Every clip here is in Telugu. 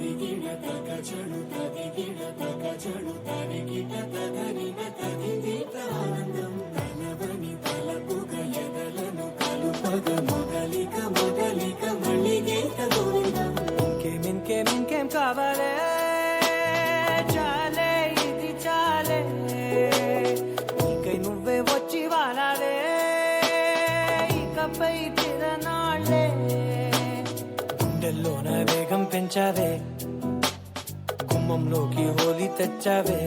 తదిగిడ తగ చెడు తదిగిడ తగ చెడు తరిగిట తగరిన తదిగిట ఆనందం తలవని తలపుగ ఎదలను కలుపగ మొదలిక మొదలిక మళ్ళీగేక గోవిందం ఇంకేం కావాలే చాలే ఇది చాలే ఇకై నువ్వే వచ్చి వాడాలే ఇకపై తిరనాళ్ళే గుండెల్లోన వేగం పెంచావే గుమ్మంలోకి హోలీ తెచ్చావే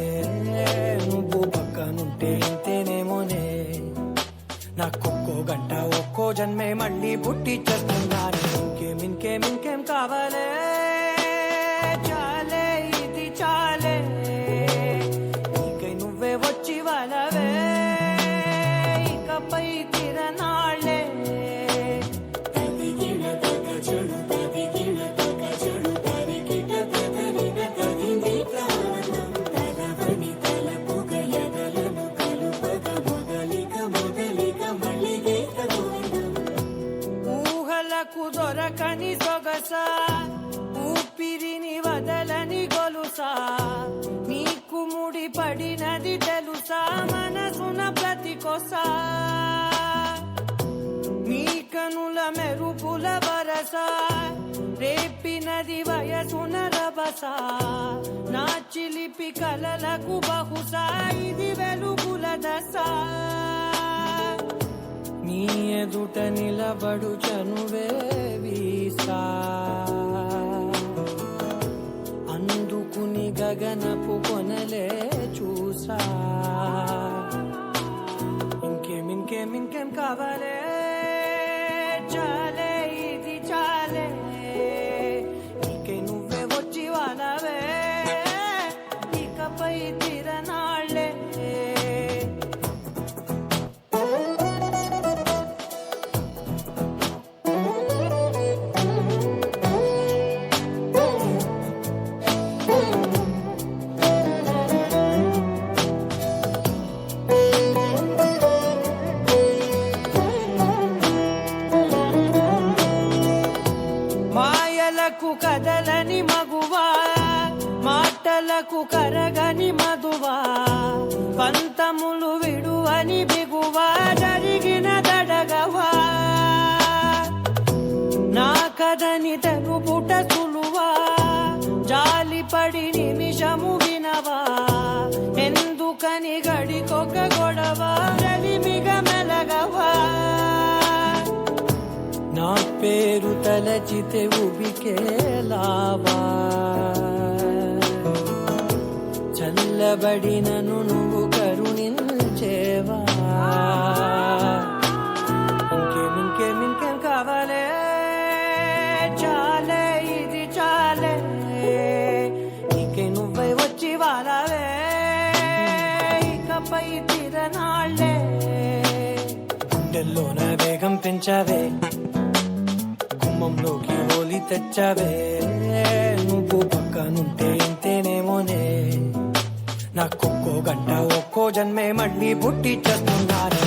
నువ్వు పక్కనుంటే ఇంతేనేమోనే నాకొక్కో గంట ఒక్కో జన్మే మళ్ళీ పుట్టి చేస్తున్నాను ఇంకేం కావాలే చాలే ఇది చాలే ఇకై నువ్వే వచ్చి వాళ్ళవే ఇకపై తిరనాళ్ళే తదిగిడ తగ చెడు తదిగిడ తగ చెడు తరిగిట తగరిన తదిగిట ఆనందం తలవని తలపుగ ఎదలను కలుపగ మొదలిక మొదలిక మళ్ళీగేక గోవిందం ఊహలకు దొరకని సొగసా ఊపిరిని వదలని గొలుసా నీకు ముడి పడినది తెలుసా మనసున ప్రతి కొసా నీ కనుల మెరుపుల వరస రేపినది వయసున రభస నా చిలిపి కలలకు బహుశా ఇది వెలుగుల దశ నీ ఎదుట నిలబడు చనువే వీసా అందుకుని గగనపు కొనలే చూసా ఇంకేం కావాలే చాలే ఇది చాలే ఇకై నువ్వే వచ్చి వాళ్ళవే ఇకపై తిరనాళ్ళే మాయలకు కదలని మగువా మాటలకు కరగని మధువా పంతములు విడువని బిగువా జరిగిన దడగవా నా కథని తెలుపుట సులువా జాలిపడి నిమిషము వినవా ఎందుకని గడికొక గొడవ రలిమిగ మెలగవా నా పేరు తలచితే ఉబికేలావా చల్లబడినను నువ్వు కరుణించేవా ఇంకేం కావాలే చాలే ఇది చాలే ఇకై నువ్వై వచ్చి వాళ్ళవే ఇకపై తిరనాళ్ళే గుండెల్లోన వేగం పెంచావే గుమ్మంలోకి హోలీ తెచ్చావే నువ్వు పక్కనుంటే ఇంతేనేమోనే నాకొక్కో గంట ఒక్కో జన్మే మళ్ళీ పుట్టి చేస్తున్నాను